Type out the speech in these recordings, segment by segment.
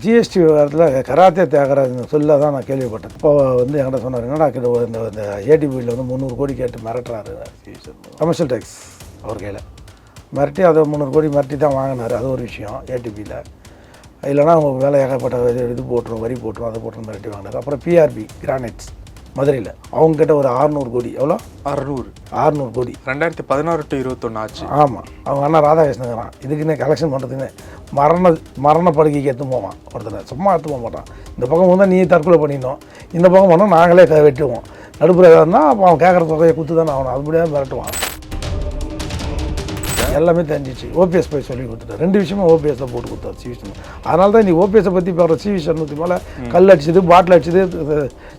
GST விவகாரத்தில் karate Thiagarajan சொல்ல தான் நான் கேள்விப்பட்டேன். இப்போ என்கிட்ட சொன்னார், என்னடா இந்த ஏடிபியில் 300 கோடி கேட்டு மிரட்டுறாரு கமர்ஷியல் டேக்ஸ் அவர் கையில் மிரட்டி அதை 300 கோடி மிரட்டி தான் வாங்கினார். அது ஒரு விஷயம். ஏடிபியில் இல்லைனா அவங்க வேலை ஏகப்பட்ட இது போட்டுரும், வரி போட்டுரும், அதை போட்டு மிரட்டி வாங்கினார். அப்புறம் பிஆர்பி கிரானைட்ஸ் மதுரையில் அவங்ககிட்ட ஒரு 600 கோடி. எவ்வளோ? 600 கோடி 2016 to 21 ஆச்சு. ஆமாம், அவங்க அண்ணா ராதாகிருஷ்ணங்கிறான் இதுக்குன்னே கலெக்ஷன் பண்ணுறதுக்குன்னே மரண படுக்கைக்கு எடுத்து போவான் ஒருத்தனை. சும்மா எடுத்து போக மாட்டான். இந்த பக்கம் வந்தால் நீ தற்கொலை பண்ணிடணும், இந்த பக்கம் போனால் நாங்களே வெட்டுவோம். நடுப்புற இருந்தால் அப்போ அவன் கேட்குற தொகையை குத்து தானே ஆகணும். அது முடியாது மிரட்டுவான். எல்லாமே தெரிஞ்சிச்சு. ஓபிஎஸ் போய் சொல்லி கொடுத்துட்டார். 2 விஷயமும் ஓபிஎஸ்ஸில் போட்டு கொடுத்தாரு சிவி சண்முகம். அதனால தான் நீ ஓபிஎஸை பற்றி பார்க்குற சிவி சண்முகத்துக்கு மேலே கல் அடிச்சது, பாட்டில் அடிச்சது,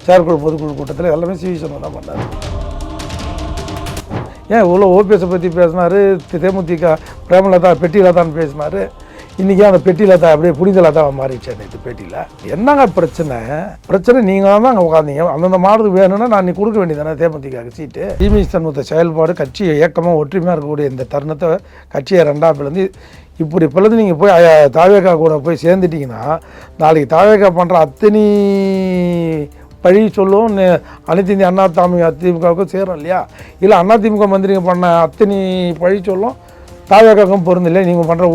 செயற்குழு பொதுக்குழு கூட்டத்தில் எல்லாமே சிவி சண்முகம் தான் பண்ணார். ஏன் இவ்வளோ ஓபிஎஸை பற்றி பேசினார், தேமுதிக பிரேமலதா பெட்டியில்தான் பேசினார். இன்றைக்கி அந்த பெட்டியில் தான் அப்படியே புனிதலாக தான் மாறிடுச்சு. நேற்று பேட்டியில் என்னங்க பிரச்சனை நீங்கள் தான் அங்கே உட்காந்தீங்க. அந்தந்த மாடுக்கு வேணும்னா நான் நீ கொடுக்க வேண்டியதானே தேமுதிக சீட்டு. சிவி சண்முகத்தை செயல்பாடு கட்சி இயக்கமாக ஒற்றுமையாக இருக்கக்கூடிய இந்த தருணத்தை கட்சியை 2ஆம் பிளந்து இப்படி பிளந்து நீங்கள் போய் தாவேகா கூட போய் சேர்ந்துட்டிங்கன்னா நாளைக்கு தாவேகா பண்ணுற அத்தனை பழி சொல்லும் அனைத்து இந்திய அண்ணா அதிமுகவுக்கும் சேரும் இல்லையா? இல்லை அதிமுக மந்திரிங்க பண்ண அத்தனை பழி சொல்லும் தாவேகாக்கும் பொருந்தில்லை. நீங்கள் பண்ணுற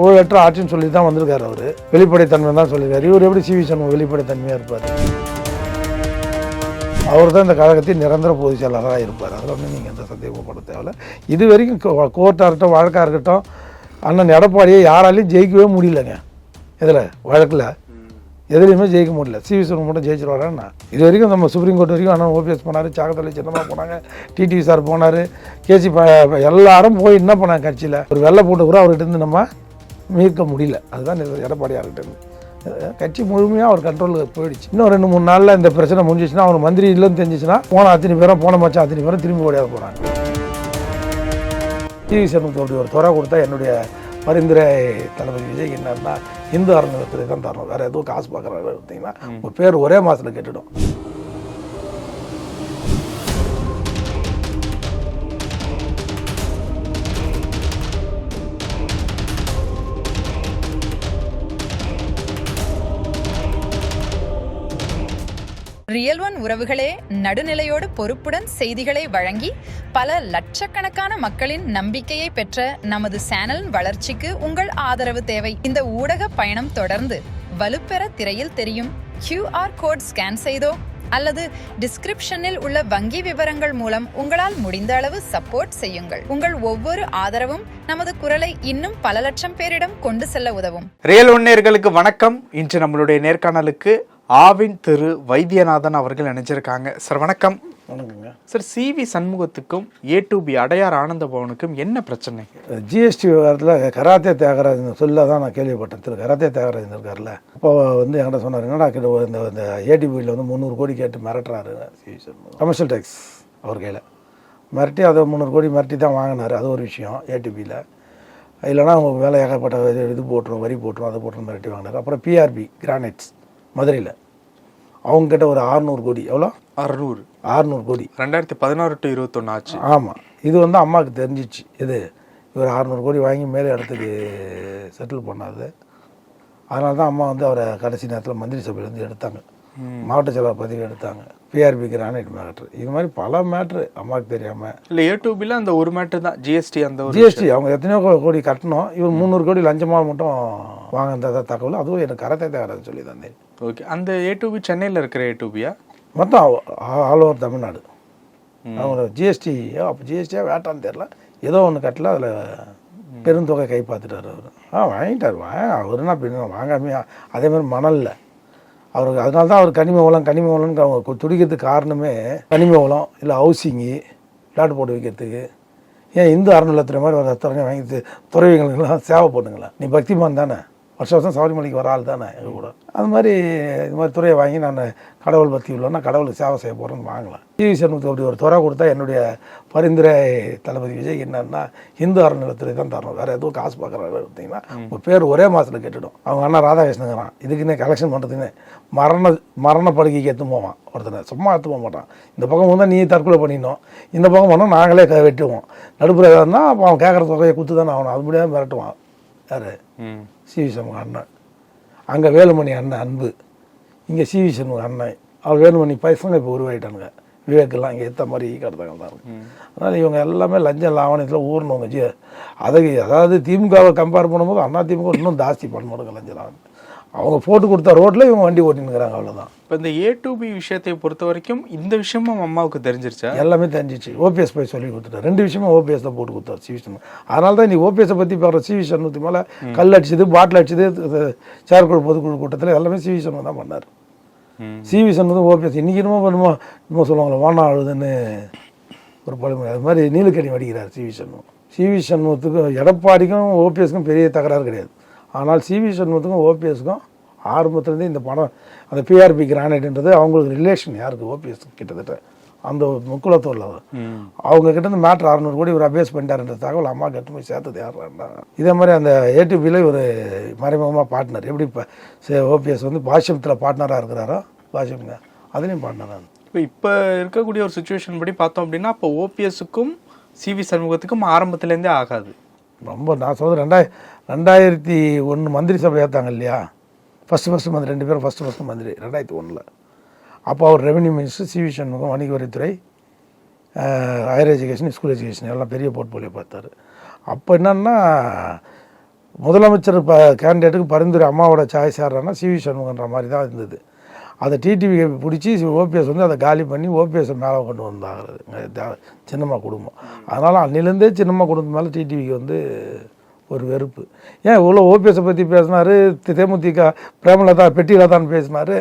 ஊழலற்ற ஆட்சின்னு சொல்லி தான் வந்திருக்காரு. அவர் வெளிப்படைத்தன்மை தான் சொல்லியிருக்காரு. இவர் எப்படி சிவி சண்முகம் வெளிப்படைத்தன்மையாக இருப்பார்? அவர் தான் இந்த கழகத்தின் நிரந்தர பொதுச் செயலாளராக இருப்பார். அதில் வந்து நீங்கள் எந்த சந்தேகப்பட தேவையில்லை. இது வரைக்கும் கோர்ட்டாக இருக்கட்டும், வழக்காக இருக்கட்டும், அண்ணன் எடப்பாடியை யாராலையும் ஜெயிக்கவே முடியலங்க. இதில் வழக்கில் எதுலையுமே ஜெயிக்க முடியல. சிவி சண்முகம் மட்டும் ஜெயிச்சிருவாருன்னா இது வரைக்கும் நம்ம சுப்ரீம் கோர்ட் வரைக்கும் அண்ணன் ஓபிஎஸ் போனார், சாகத்தலை சின்னமாக போனாங்க, டிடிவி சார் போனார், கேசி எல்லாரும் போய் என்ன பண்ணாங்க கட்சியில். ஒரு வெள்ளை போட்டு கூட அவர்கிட்ட இருந்து நம்ம மீட்க முடியல. அதுதான் எடப்பாடியார்கிட்ட இருந்து கட்சி முழுமையாக அவர் கண்ட்ரோலுக்கு போயிடுச்சு. இன்னும் 2-3 நாளில் இந்த பிரச்சனை முடிஞ்சிச்சுன்னா, அவர் மந்திரி இல்லைன்னு தெரிஞ்சிச்சுன்னா போன அத்தனை பேரும் போன மச்சம் அத்தனை பேரும் திரும்பி ஓடியாக போகிறாங்க. சிவி சண்முகத்துக்கு அப்படி ஒரு துறை கொடுத்தா என்னுடைய பரிந்துரை தளபதி விஜய் என்னன்னா இந்து அறநிலையத்துறை தான் தரணும். வேறு எதுவும் காசு பார்க்குறாரு பார்த்தீங்கன்னா உங்கள் பேர் ஒரே மாதத்தில் கெட்டுடும். ரியல் ஒன் உறவுகளே, நடுநிலையோடு பொறுப்புடன் செய்திகளை வழங்கி பல லட்சக்கணக்கான மக்களின் நம்பிக்கையை பெற்ற நமது சேனலின் வளர்ச்சிக்கு உங்கள் ஆதரவு தேவை. இந்த ஊடக பயணம் தொடர்ந்து வலுப்பெற திரையில் தெரியும் QR கோட் ஸ்கேன் செய்தோ அல்லது டிஸ்கிரிப்ஷனில் உள்ள வங்கி விவரங்கள் மூலம் உங்களால் முடிந்த அளவு சப்போர்ட் செய்யுங்கள். உங்கள் ஒவ்வொரு ஆதரவும் நமது குரலை இன்னும் பல லட்சம் பேரிடம் கொண்டு செல்ல உதவும். ரியல் ஒன் நேயர்களுக்கு வணக்கம். இன்று நம்மளுடைய நேர்காணலுக்கு ஆவின் திரு வைத்தியநாதன் அவர்கள் நினைச்சிருக்காங்க. சார் வணக்கம். வணக்கங்க sir. CV சண்முகத்துக்கும் A2B Adyar Ananda பவனுக்கும் என்ன பிரச்சனை? ஜிஎஸ்டி விவகாரத்தில் கராத்தே தியாகராஜன் சொல்ல தான் நான் கேள்விப்பட்டேன். கராத்தே தியாகராஜன் இருக்கார்ல, இப்போ என்கிட்ட சொன்னார், என்னடா இந்த ஏடிபியில் 300 கோடி கேட்டு மிரட்டுறாரு கமர்ஷியல் டேக்ஸ் அவர் கையில் மிரட்டி அதை 300 கோடி மிரட்டி தான் வாங்கினார். அது ஒரு விஷயம். ஏடிபியில் இல்லைனா அவங்க வேலை ஏகப்பட்ட இது போட்டுரும், வரி போட்டுரும், அதை போட்டு மிரட்டி வாங்கினார். அப்புறம் பிஆர்பி கிரானைட்ஸ் மதுரையில் அவங்ககிட்ட ஒரு 600 கோடி. எவ்வளோ? 600 கோடி 2016 to 21 ஆச்சு. ஆமாம், இது அம்மாவுக்கு தெரிஞ்சிச்சு. இது இவர் 600 கோடி வாங்கி மேலே இடத்துக்கு செட்டில் பண்ணாது. அதனால தான் அம்மா அவரை கடைசி நேரத்தில் மந்திரி சபையிலேருந்து எடுத்தாங்க, மாவட்ட செயலாளர் பதவி எடுத்தாங்க. பிஆர்பி கிரானைட் மேட்ரு, இது மாதிரி பல மேட்ரு அம்மாவுக்கு தெரியாமல். இல்லை, A2Bல அந்த ஒரு மேட்ரு தான் ஜிஎஸ்டி. அந்த ஜிஎஸ்டி அவங்க எத்தனையோ கோடி கட்டணும், இவர் 300 கோடி லஞ்சமாக மட்டும் வாங்கினதா தகவல். அதுவும் எனக்கு கராத்தே தியாகராஜன் சொல்லி தான் தெரியும். ஓகே. அந்த A2B சென்னையில் இருக்கிற A2Bயா? மொத்தம் ஆல் ஓவர் தமிழ்நாடு. அவங்க ஜிஎஸ்டி அப்போ ஜிஎஸ்டியாக வேட்டான்னு தெரில, ஏதோ ஒன்று கட்டல, அதில் பெருந்தொகை கை பார்த்துட்டார் அவர். வாங்கிட்டார். அவருன்னா பின்ன வாங்காமையா? அதேமாதிரி மணலில் அவருக்கு அதனால தான் அவர் கனிம வளம்னு அவங்க துடிக்கிறதுக்கு காரணமே கனிம வளம், இல்லை ஹவுசிங்கு, பிளாட் போட்டு வைக்கிறதுக்கு. ஏன் இந்து அறநிலையத்துறை மாதிரி ஒரு துறையை வாங்கி துறவிகளுக்கெல்லாம் சேவை பண்ணுங்களா? நீ பக்திமான் தானே, வருஷம் சபரிமலைக்கு வர ஆள் தானே எங்கள் கூட. அது மாதிரி இது மாதிரி துறையை வாங்கி நான் கடவுள் பக்தி உள்ளோன்னா கடவுளுக்கு சேவை செய்ய போகிறேன்னு வாங்கலாம். சிவி சண்முகத்துக்கு அப்படி ஒரு துறை கொடுத்தா என்னுடைய பரிந்துரை தளபதி விஜய் என்னன்னா இந்து அறநிலையத்துறை தான் தரணும். வேறு எதுவும் காசு பார்க்குறாரு பார்த்தீங்கன்னா உங்கள் பேர் ஒரே மாதத்தில் கெட்டுடும். அவங்க அண்ணா ராதாகிருஷ்ணங்கிறான் இதுக்குன்னே கலெக்ஷன் பண்ணுறதுக்குன்னே மரண படுக்கைக்கு எடுத்து போவான் ஒருத்தனை. சும்மா எடுத்து போக மாட்டான். இந்த பக்கம் வந்தால் நீ தற்கொலை பண்ணிடணும், இந்த பக்கம் போனால் நாங்களே வெட்டுவோம். நடுப்புற இருந்தால் அப்போ அவன் கேட்குற தொகையை குத்து தானே ஆகணும். அது முடியாது மிரட்டுவான். யார்? சிவி சண்முகம் அண்ணன். அங்கே வேலுமணி அண்ணன் அன்பு, இங்கே சிவி சண்முகம் அண்ணன், அவர் வேலுமணி பசங்க இப்போ உருவாயிட்டானுங்க. விவேக்கெல்லாம் இங்கே ஏற்ற மாதிரி கடத்தாங்க தான் இருக்கு. அதனால் இவங்க எல்லாமே லஞ்ச லாவணத்தில் ஊர்னவங்க. அதாவது திமுகவை கம்பேர் பண்ணும்போது அண்ணா திமுக இன்னும் ஜாஸ்தி பண்ண லஞ்ச லாவணம். அவங்க போட்டு கொடுத்த ரோட்டில் இவங்க வண்டி ஓட்டினுக்கிறாங்க, அவ்வளோதான். இப்போ இந்த A2B விஷயத்தை பொறுத்த வரைக்கும் இந்த விஷயமும் அம்மாவுக்கு தெரிஞ்சிருச்சா? எல்லாமே தெரிஞ்சிச்சு. ஓபிஎஸ் போய் சொல்லி கொடுத்துட்டார். 2 விஷயமும் ஓபிஎஸ் தான் போட்டு கொடுத்தார் சிவி சண்முகம். அதனால தான் நீ ஓபிஎஸை பற்றி பார்க்குற சிவி சண்முகத்து மேலே கல் அடிச்சது, பாட்டில் அடிச்சது, செயற்குழு பொதுக்குழு கூட்டத்தில் எல்லாமே சிவி சண்முகம் தான் பண்ணார். சிவி சண்முகம் ஓபிஎஸ் இன்றைக்கி இன்னும் சொல்லுவாங்களே வானா அழுதுன்னு ஒரு பழமொழி, அது மாதிரி நீலுக்கணி வடிக்கிறார் சிவி சண்முகம். சிவி சண்முகத்துக்கும் எடப்பாடிக்கும் ஓபிஎஸ்க்கும் பெரிய தகராறு கிடையாது. ஆனால் சிவி சண்முகத்துக்கும் ஓபிஎஸ்க்கும் ஆரம்பத்துலேருந்து இந்த படம் அந்த பிஆர்பி கிரானைட்ன்றது அவங்களுக்கு ரிலேஷன் யாருக்கு ஓபிஎஸ் கிட்டத்தட்ட அந்த முக்குளத்தூரில் அவங்க கிட்ட மேட்ரு 600 கோடி ஒரு அபேஸ் பண்ணிட்டாருன்ற தகவல் அம்மா கட்டு போய் சேர்த்தது யாருன்னா இதே மாதிரி அந்த A2Bல ஒரு மறைமுகமாக பார்ட்னர். எப்படி இப்போ ஓபிஎஸ் வந்து பாஷ்யத்தில் பார்ட்னராக இருக்கிறாரோ பாஷ்யம்ங்க அதுலேயும் பார்ட்னராக. இப்போ இருக்கக்கூடிய ஒரு சுச்சுவேஷன் படி பார்த்தோம் அப்படின்னா அப்போ ஓபிஎஸ்க்கும் சிவி சண்முகத்துக்கும் ஆரம்பத்துலேருந்தே ஆகாது. ரொம்ப நான் சொல்கிறது 2001 மந்திரி சபை ஏற்றாங்க இல்லையா, ஃபஸ்ட்டு மந்திரி 2 பேரும் ஃபஸ்ட்டு மந்திரி 2001. அப்போ அவர் ரெவென்யூ மினிஸ்டர், சிவி சண்முகம் வணிக வரித்துறை, ஹையர் எஜுகேஷன், ஸ்கூல் எஜுகேஷன் எல்லாம் பெரிய போர்ட்ஃபோலியோ பார்த்தாரு. அப்போ என்னன்னா முதலமைச்சர் கேண்டிடேட்டுக்கு பரிந்துரை அம்மாவோட சாய்ஸ் யாருன்னா சிவி சண்முகன்ற மாதிரி தான் இருந்தது. அதை டிடிவி பிடிச்சி ஓபிஎஸ் வந்து அதை காலி பண்ணி ஓபிஎஸை மேலே கொண்டு வந்தாங்க சின்னம்மா குடும்பம். அதனால் அன்னிலேருந்தே சின்னம்மா குடும்பம் மேலே டிடிவிக்கு வந்து ஒரு வெறுப்பு. ஏன் இவ்வளோ ஓபிஎஸை பற்றி பேசினார், தேமுதிக பிரேமலதா பெட்டிலதான் பேசினார்.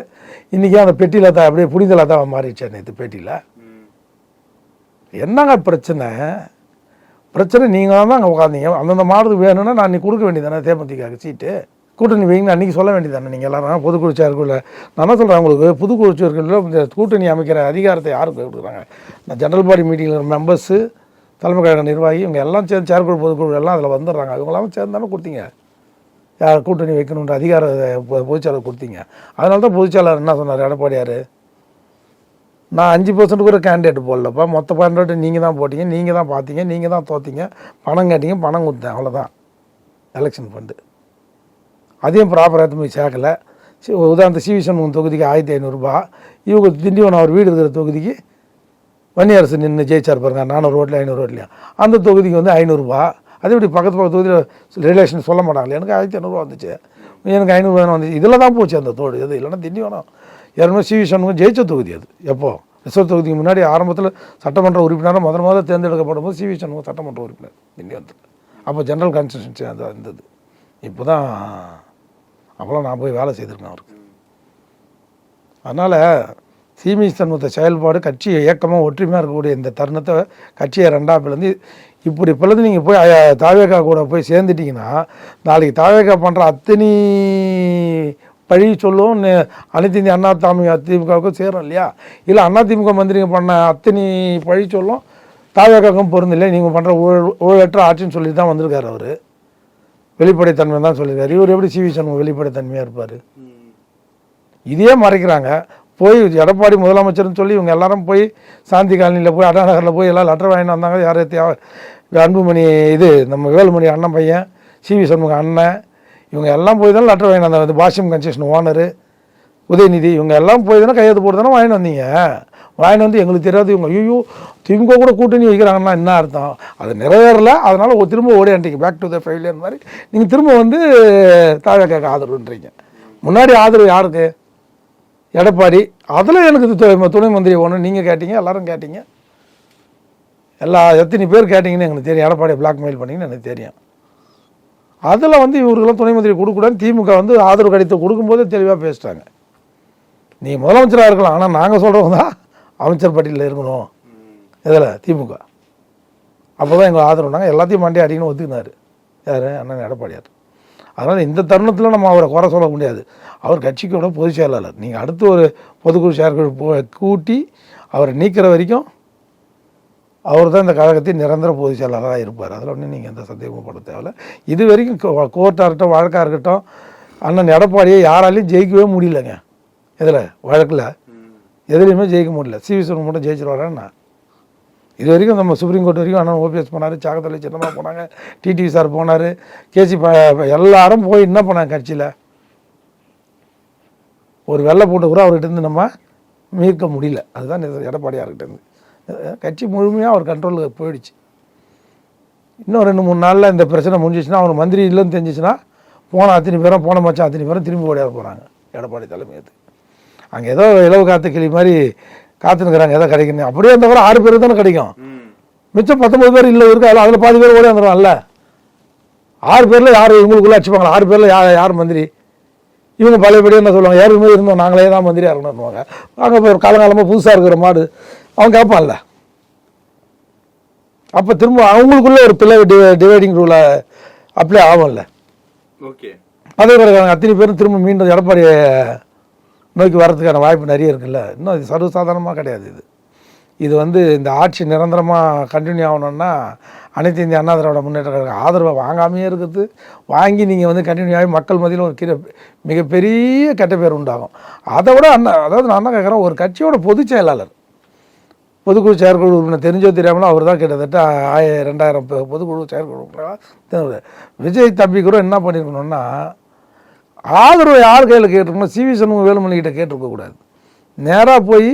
இன்றைக்கி அந்த பெட்டிலதா அப்படியே புனிதலதா மாறிடுச்சேன் நேற்று பேட்டியில். என்னங்க பிரச்சனை நீங்கள் தான் அங்கே உட்காந்தீங்க. அந்தந்த மாதத்துக்கு வேணும்னா நான் நீ கொடுக்க வேண்டியதானே தேமுதிக சீட்டு, கூட்டணி வைங்கன்னு அன்றைக்கி சொல்ல வேண்டியதானே நீங்கள் எல்லாரும். பொதுக்குழு சேர்க்குள்ள நான் என்ன சொல்கிறேன், உங்களுக்கு பொதுக்குழு சேர்க்குள்ள இந்த கூட்டணி அமைக்கிற அதிகாரத்தை யாருக்கு கொடுக்குறாங்க? நான் ஜெனரல் பாடி மீட்டிங்கில் மெம்பர்ஸு, தலைமை கழக நிர்வாகி இவங்க எல்லாம் சேர்ந்து செயற்குழு பொதுக்குழு எல்லாம் அதில் வந்துடுறாங்க. இவங்களாம் சேர்ந்து தானே கொடுத்தீங்க யார் கூட்டணி வைக்கணுன்ற அதிகார பொதுச்செயலாளர் கொடுத்தீங்க. அதனால தான் பொதுச்செயலாளர் என்ன சொன்னார் எடப்பாடியார், நான் 5% கூட கேண்டிடேட் போடலப்பா, மொத்த கேண்டிடேட் நீங்கள் தான் போட்டீங்க, நீங்கள் தான் பார்த்தீங்க, நீங்கள் தான் தோத்தீங்க, பணம் கேட்டீங்க, பணம் கொடுத்தேன், அவ்வளோதான் எலெக்ஷன் ஃபண்டு. அதையும் ப்ராப்பராக எடுத்து போய் சேர்க்கலை. உதாரணத்து சிவி சண்முகம் தொகுதிக்கு 1500 ரூபா, இவங்க திண்டிவனம் அவர் வீடு இருக்கிற தொகுதிக்கு வன்னியரசு நின்று ஜெயிச்சார் பாருங்க 400 ஓட்டில் 500 ஓட்லையும், அந்த தொகுதிக்கு வந்து 500 ரூபா. அதே இப்படி பக்கத்து தொகுதியில் ரிலேஷன் சொல்ல மாட்டாங்களே, எனக்கு 1500 ரூபா வந்துச்சு, எனக்கு 500 ரூபா வந்துச்சு, இதில் தான் போச்சு அந்த தோடு. எது இல்லைன்னா திண்டிவனம் ஏற்கனவே சிவி சண்முகம் ஜெயிச்ச தொகுதி அது. எப்போ ரிசர்வ் தொகுதிக்கு முன்னாடி ஆரம்பத்தில் சட்டமன்ற உறுப்பினராக முதல்ல தேர்ந்தெடுக்கப்படும் போது சிவி சண்முகம் சட்டமன்ற உறுப்பினர் திண்டிவனத்தில். அப்போ ஜெனரல் கான்ஸ்டியூன்சி அது இருந்தது. இப்போ தான் அப்போலாம் நான் போய் வேலை செய்திருக்கேன் அவருக்கு. அதனால் சிவி சண்முகத்தை செயல்பாடு கட்சி இயக்கமாக ஒற்றுமையாக இருக்கக்கூடிய இந்த தருணத்தை கட்சியை 2ஆப்பிலேருந்து இப்போலேருந்து நீங்கள் போய் தாவேகா கூட போய் சேர்ந்துட்டிங்கன்னா நாளைக்கு தாவேகா பண்ணுற அத்தனை பழி சொல்லும் அனைத்து இந்திய அண்ணா திமுகவுக்கும் சேரும் இல்லையா? இல்லை அதிமுக மந்திரிங்க பண்ண அத்தனை பழி சொல்லும் தாவேகாவுக்கும் பொருந்தும் இல்லை. நீங்கள் பண்ணுற ஊழலற்ற ஆட்சின்னு சொல்லி தான் வந்திருக்காரு அவர். வெளிப்படைத்தன்மை தான் சொல்லியிருக்காரு. இவர் எப்படி சிவி சண்முகம் வெளிப்படைத்தன்மையாக இருப்பார்? இதையே மறைக்கிறாங்க. போய் எடப்பாடி முதலமைச்சர்னு சொல்லி இவங்க எல்லாரும் போய் சாந்தி காலனியில் போய் அண்ணா நகரில் போய் எல்லாம் லெட்டர் வாங்கிட்டு வந்தாங்க. யார் அன்புமணி நம்ம வேலுமணி அண்ணன் பையன், சிவி சண்முகம் அண்ணன், இவங்க எல்லாம் போய் தானே லெட்டர் வாங்கிட்டு வந்தாங்க. பாஷ்யம் கன்ஸ்ட்ரக்ஷன் ஓனரு உதயநிதி இவங்க எல்லாம் போய் தானே கையெழுத்து போட்டு தானே வாங்கிட்டு வந்தீங்க. வாங்கிட்டு வந்து எங்களுக்கு தெரியாது இவங்க ஐயோ திமுக கூட கூட்டணி வைக்கிறாங்கன்னா என்ன அர்த்தம்? அது நிறைவேறலை, அதனால் திரும்ப ஓடியாண்டிங்க பேக் டு த ஃபெயிலியர் மாதிரி. நீங்கள் திரும்ப வந்து தாவேகாக்கு ஆதரவுன்றீங்க. முன்னாடி ஆதரவு யாருக்கு? எடப்பாடி. அதில் எனக்கு துணை மந்திரி ஒன்று நீங்கள் கேட்டீங்க, எல்லாரும் கேட்டீங்க, எத்தனை பேர் கேட்டிங்கன்னு எனக்கு தெரியும். எடப்பாடியை பிளாக்மெயில் பண்ணிங்கன்னு எனக்கு தெரியும். அதில் வந்து இவர்களும் துணை மந்திரி கொடுக்கூடாதுன்னு திமுக வந்து ஆதரவு கடிதம் கொடுக்கும்போதே தெளிவாக பேசிட்டாங்க. நீங்கள் முதலமைச்சராக இருக்கலாம், ஆனால் நாங்கள் சொல்கிறவங்க தான் அமைச்சர் பட்டியலில் இருக்கணும். இதில் திமுக அப்போ தான் எங்கள் ஆதரவுனாங்க. எல்லாத்தையும் மண்டி அடிக்கணும் ஒத்துக்கினார் யார்? அண்ணன் எடப்பாடியார். அதனால் இந்த தருணத்தில் நம்ம அவரை குறை சொல்ல முடியாது. அவர் கட்சிக்கோட பொதுச் செயலாளர். நீங்கள் அடுத்து ஒரு பொதுக்குழு செயற்குழு கூட்டி அவரை நீக்கிற வரைக்கும் அவர் தான் இந்த கழகத்தின் நிரந்தர பொதுச் செயலாளராக இருப்பார். அதில் ஒன்றும் நீங்கள் எந்த சந்தேகமும் பட தேவையில்லை. இது வரைக்கும் கோர்ட்டாக இருக்கட்டும் வழக்காக இருக்கட்டும் அண்ணன் எடப்பாடியை யாராலையும் ஜெயிக்கவே முடியலைங்க. இதில் வழக்கில் எதுலேயுமே ஜெயிக்க முடியல. சிவி சண்முகம் மட்டும் ஜெயிச்சிருவாரேன்னா இது வரைக்கும் நம்ம சுப்ரீம் கோர்ட் வரைக்கும் அண்ணன் ஓபிஎஸ் போனார், சாகத்தலை சின்னமாக போனாங்க, டிடிவி சார் போனார், கேசி எல்லாரும் போய் என்ன பண்ணாங்க கட்சியில்? ஒரு வெள்ளை போட்டு கூட அவர்கிட்டருந்து நம்ம மீட்க முடியல. அதுதான் எடப்பாடியார்கிட்டேருந்து கட்சி முழுமையாக அவர் கண்ட்ரோலுக்கு போயிடுச்சு. இன்னும் 2-3 நாளில் இந்த பிரச்சனை முடிஞ்சிச்சுன்னா, அவர் மந்திரி இல்லைன்னு தெரிஞ்சிச்சுன்னா, போன அத்தனை பேரும் போன மச்சான் அத்தனை பேரும் திரும்பி ஓடியார போகிறாங்க எடப்பாடி தலைமையத்துக்கு. அங்கே ஏதோ இலவு காத்து கிளி மாதிரி காத்துனுக்குறாங்க, எதோ கிடைக்கணும். அப்படியே இருந்தால் கூட 6 பேருக்கு தானே கிடைக்கும். மிச்சம் 19 பேர் இல்லை இருக்கா, அதில் பாதி பேர் ஓடி வந்துடுவாங்கல்ல. 6 பேரில் யார் இவங்களுக்குள்ளே அடிச்சுப்பாங்களா? 6 பேரில் யார் மந்திரி? இவங்க பழையபடி என்ன சொல்லுவாங்க, யாருமே இருந்தோம் நாங்களே தான் மந்திரியாக இருக்கணும்னுவாங்க. அங்கே இப்போ காலங்காலமாக புதுசாக இருக்கிற மாடு அவன் கேட்பான்ல. அப்போ திரும்ப அவங்களுக்குள்ள ஒரு பிள்ளை டிவைடிங் ரூலை அப்ளை ஆகும்ல. ஓகே, அதே பிறகு அத்தனை பேரும் திரும்ப மீண்டும் எடப்பாடியை நோக்கி வர்றதுக்கான வாய்ப்பு நிறைய இருக்குல்ல. இன்னும் இது சர்வசாதாரணமாக கிடையாது. இது இந்த ஆட்சி நிரந்தரமாக கண்டினியூ ஆகணும்னா அனைத்து இந்திய அண்ணா திராவிட முன்னேற்ற கழக ஆதரவை வாங்காமையே இருக்குது. வாங்கி நீங்கள் கண்டினியூ ஆகி மக்கள் மத்தியில் ஒரு மிகப்பெரிய கெட்ட பேர் உண்டாகும். அதை விட அதாவது நான் என்ன கேட்குறேன், ஒரு கட்சியோட பொதுச் செயலாளர், பொதுக்குழு செயற்குழு உறுப்பினர் தெரிஞ்சோ தெரியாமலோ அவர் தான் கிட்டத்தட்ட 2000 பொதுக்குழு செயற்குழு உறுப்பினர். விஜய் தம்பி கூட என்ன பண்ணியிருக்கணும்னா, ஆதரவு யார் கையில் கேட்டிருக்கணும், சிவி சண்முகம் வேலுமணிகிட்ட கேட்டிருக்கக்கூடாது. நேராக போய்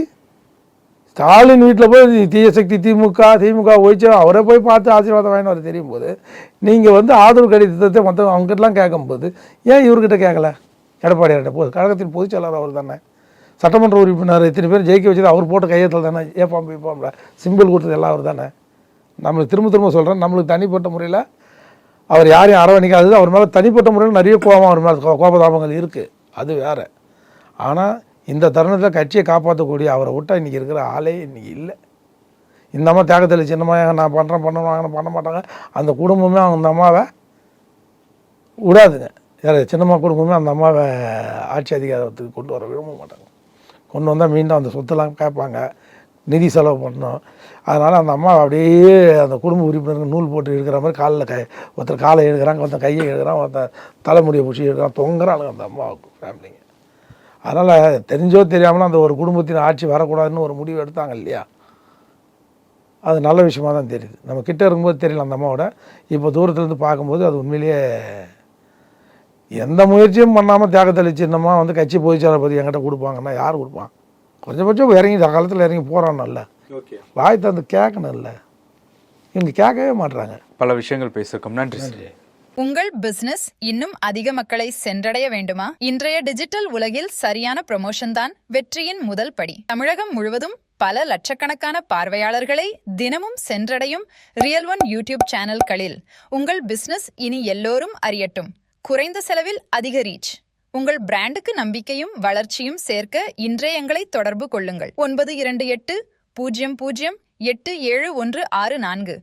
ஸ்டாலின் வீட்டில் போய் தீய சக்தி திமுக ஒழிச்சு அவரே போய் பார்த்து ஆசீர்வாதம் வாங்கினு வர தெரியும் போது, நீங்கள் ஆதரவு கடிதத்தை மற்ற அவங்ககிட்டலாம் கேட்கும்போது ஏன் இவர்கிட்ட கேட்கல? எடப்பாடியார்கிட்ட போது கழகத்தின் பொதுச் செயலாளர் அவர் தானே, சட்டமன்ற உறுப்பினர் இத்தனை பேர் ஜெயிக்க வச்சது அவர் போட்ட கையெழுத்தில் தானே, ஏப்பாம்பா சிம்பிள் கொடுத்தது எல்லாம் அவர் தானே. நம்மளுக்கு திரும்ப சொல்கிறேன், நம்மளுக்கு தனிப்பட்ட முறையில் அவர் யாரையும் அரவணைக்காதது, அவர் மேலே தனிப்பட்ட முறையில் நிறைய கோபம், அவர் மேலே கோபதாபங்கள் இருக்குது, அது வேறு. ஆனால் இந்த தருணத்தில் கட்சியை காப்பாற்றக்கூடிய அவரை விட்டால் இன்றைக்கி இருக்கிற ஆளே இன்றைக்கி இல்லை. இந்த அம்மா தியாகத்தில் சின்னமாக நான் பண்ண மாட்டாங்க. அந்த குடும்பமே அந்த அம்மாவை விடாதுங்க. யார் சின்னம்மா குடும்பமே அந்த அம்மாவை ஆட்சி அதிகாரத்துக்கு கொண்டு வர விரும்ப மாட்டாங்க. கொண்டு வந்தால் மீண்டும் அந்த சொத்தெல்லாம் கேட்பாங்க, நிதி செலவு பண்ணணும். அதனால் அந்த அம்மா அப்படியே அந்த குடும்ப உறுப்பினருக்கு நூல் போட்டு இருக்கிற மாதிரி ஒருத்தர் காலை எழுதுகிறாங்க, ஒருத்தர் கையை எழுதுகிறான், ஒருத்தர் தலைமுடியை பிடிச்சி எழுதுகிறான், தொங்குறாங்க அந்த அம்மாவுக்கு ஃபேமிலிங்க. அதனால் தெரிஞ்சோ தெரியாமலும் அந்த ஒரு குடும்பத்தின் ஆட்சி வரக்கூடாதுன்னு ஒரு முடிவு எடுத்தாங்க இல்லையா, அது நல்ல விஷயமாக தான் தெரியுது. நம்ம கிட்டே இருக்கும்போது தெரியல அந்த அம்மாவோட, இப்போ தூரத்துலேருந்து பார்க்கும்போது அது உண்மையிலேயே எந்த முயற்சியும் பண்ணாமல் தியாகத்தளி சின்னமா கட்சி பொதுச்செயலாளர் பற்றி என்கிட்ட கொடுப்பாங்கன்னா யார் கொடுப்பான்? கொஞ்சம் இறங்கி காலத்தில் இறங்கி போகிறான்ல, வாய் தந்து கேட்கணும் இல்லை, இவங்க கேட்கவே மாட்டுறாங்க. பல விஷயங்கள் பேசியிருக்கோம். நன்றி. உங்கள் பிசினஸ் இன்னும் அதிக மக்களை சென்றடைய வேண்டுமா? இன்றைய டிஜிட்டல் உலகில் சரியான ப்ரமோஷன் தான் வெற்றியின் முதல் படி. தமிழகம் முழுவதும் பல லட்சக்கணக்கான பார்வையாளர்களை தினமும் சென்றடையும் ரியல் ஒன் யூடியூப் சேனல்களில் உங்கள் பிசினஸ் இனி எல்லோரும் அறியட்டும். குறைந்த செலவில் அதிக ரீச். உங்கள் பிராண்டுக்கு நம்பிக்கையும் வளர்ச்சியும் சேர்க்க இன்றே எங்களை தொடர்பு கொள்ளுங்கள். 9280087164.